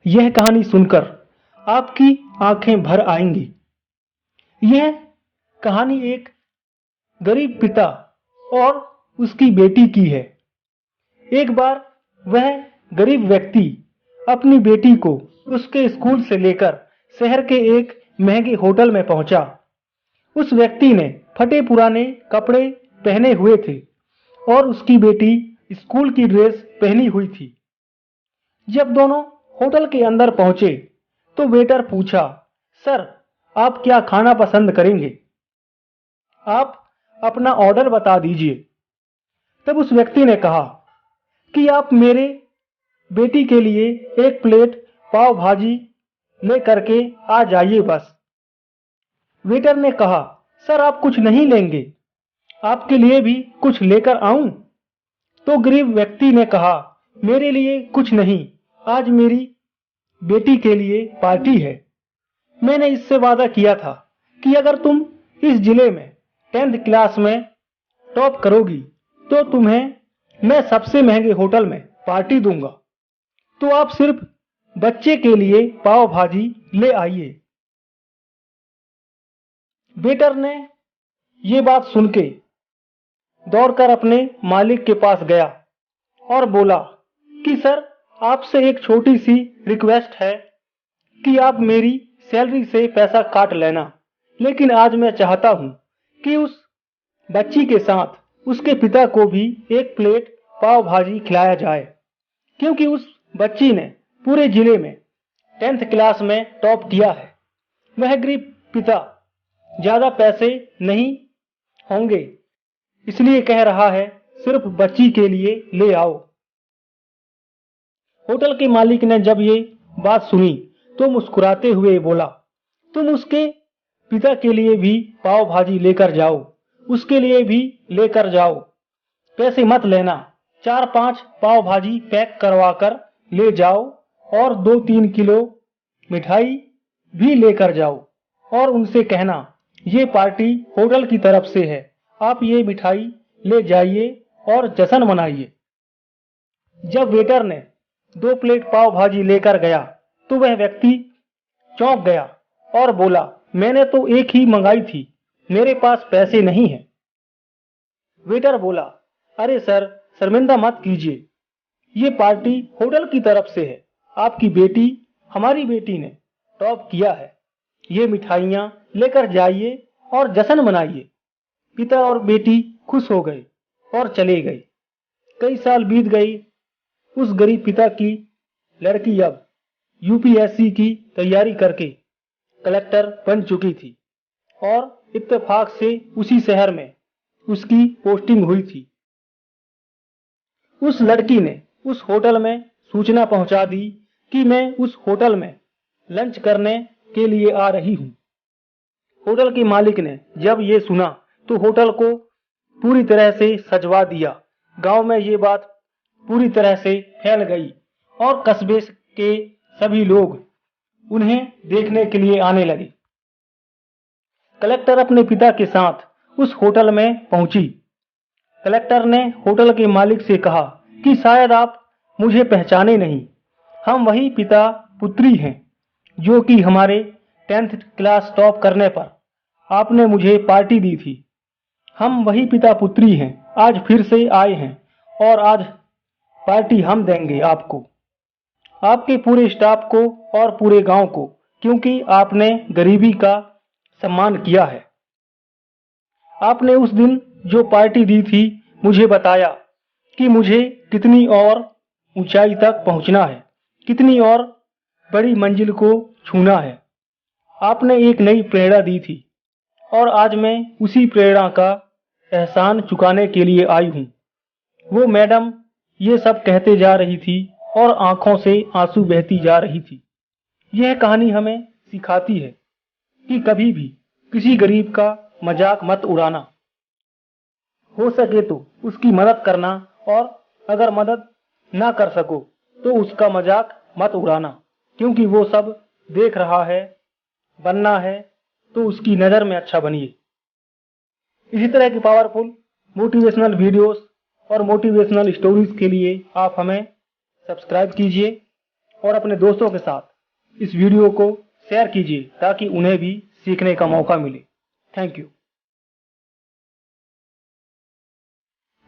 यह कहानी सुनकर आपकी आंखें भर आएंगी। यह कहानी एक गरीब पिता और उसकी बेटी की है। एक बार वह गरीब व्यक्ति अपनी बेटी को उसके स्कूल से लेकर शहर के एक महंगे होटल में पहुंचा। उस व्यक्ति ने फटे पुराने कपड़े पहने हुए थे और उसकी बेटी स्कूल की ड्रेस पहनी हुई थी। जब दोनों होटल के अंदर पहुंचे तो वेटर पूछा, सर, आप क्या खाना पसंद करेंगे? आप अपना ऑर्डर बता दीजिए। तब उस व्यक्ति ने कहा कि आप मेरे बेटी के लिए एक प्लेट पाव भाजी ले करके आ जाइए बस। वेटर ने कहा, सर, आप कुछ नहीं लेंगे? आपके लिए भी कुछ लेकर आऊं? तो गरीब व्यक्ति ने कहा, मेरे लिए कुछ नहीं, आज मेरी बेटी के लिए पार्टी है। मैंने इससे वादा किया था कि अगर तुम इस जिले में 10th क्लास में टॉप करोगी तो तुम्हें मैं सबसे महंगे होटल में पार्टी दूंगा। तो आप सिर्फ बच्चे के लिए पाव भाजी ले आइए। वेटर ने ये बात सुन के दौड़कर अपने मालिक के पास गया और बोला कि सर, आपसे एक छोटी सी रिक्वेस्ट है कि आप मेरी सैलरी से पैसा काट लेना, लेकिन आज मैं चाहता हूं कि उस बच्ची के साथ उसके पिता को भी एक प्लेट पाव भाजी खिलाया जाए, क्योंकि उस बच्ची ने पूरे जिले में 10th क्लास में टॉप किया है। वह गरीब पिता ज्यादा पैसे नहीं होंगे, इसलिए कह रहा है सिर्फ बच्ची के लिए ले आओ। होटल के मालिक ने जब ये बात सुनी तो मुस्कुराते हुए बोला, तुम उसके पिता के लिए भी पाव भाजी लेकर जाओ, उसके लिए भी लेकर जाओ, पैसे मत लेना। 4-5 पाव भाजी पैक करवा कर ले जाओ और 2-3 किलो मिठाई भी लेकर जाओ और उनसे कहना ये पार्टी होटल की तरफ से है, आप ये मिठाई ले जाइए और जश्न मनाइए। जब वेटर ने 2 प्लेट पाव भाजी लेकर गया तो वह व्यक्ति चौंक गया और बोला, मैंने तो एक ही मंगाई थी, मेरे पास पैसे नहीं हैं। वेटर बोला, अरे सर, शर्मिंदा मत कीजिए, ये पार्टी होटल की तरफ से है, आपकी बेटी, हमारी बेटी ने टॉप किया है, ये मिठाइयाँ लेकर जाइए और जश्न मनाइए। पिता और बेटी खुश हो गए और चले गए। कई साल बीत गई। उस गरीब पिता की लड़की अब यूपीएससी की तैयारी करके कलेक्टर बन चुकी थी और इत्तेफाक से उसी शहर में उसकी पोस्टिंग हुई थी। उस लड़की ने उस होटल में सूचना पहुंचा दी कि मैं उस होटल में लंच करने के लिए आ रही हूं। होटल के मालिक ने जब ये सुना तो होटल को पूरी तरह से सजवा दिया। गांव में ये बात पूरी तरह से फैल गई और कस्बे के सभी लोग उन्हें देखने के लिए आने लगे। कलेक्टर अपने पिता के साथ उस होटल में पहुंची। कलेक्टर ने होटल के मालिक से कहा कि शायद आप मुझे पहचाने नहीं, हम वही पिता पुत्री हैं जो कि हमारे 10th क्लास टॉप करने पर आपने मुझे पार्टी दी थी। हम वही पिता पुत्री हैं, आज फिर से आए हैं और आज पार्टी हम देंगे आपको, आपके पूरे स्टाफ को और पूरे गांव को, क्योंकि आपने गरीबी का सम्मान किया है। आपने उस दिन जो पार्टी दी थी मुझे बताया कि मुझे कितनी और ऊंचाई तक पहुंचना है, कितनी और बड़ी मंजिल को छूना है। आपने एक नई प्रेरणा दी थी और आज मैं उसी प्रेरणा का एहसान चुकाने के लिए आई हूँ। वो मैडम ये सब कहते जा रही थी और आंखों से आंसू बहती जा रही थी। यह कहानी हमें सिखाती है कि कभी भी किसी गरीब का मजाक मत उड़ाना, हो सके तो उसकी मदद करना और अगर मदद ना कर सको तो उसका मजाक मत उड़ाना, क्योंकि वो सब देख रहा है। बनना है तो उसकी नज़र में अच्छा बनिए। इसी तरह की पावरफुल मोटिवेशनल वीडियोस और मोटिवेशनल स्टोरीज के लिए आप हमें सब्सक्राइब कीजिए और अपने दोस्तों के साथ इस वीडियो को शेयर कीजिए ताकि उन्हें भी सीखने का मौका मिले। Thank you.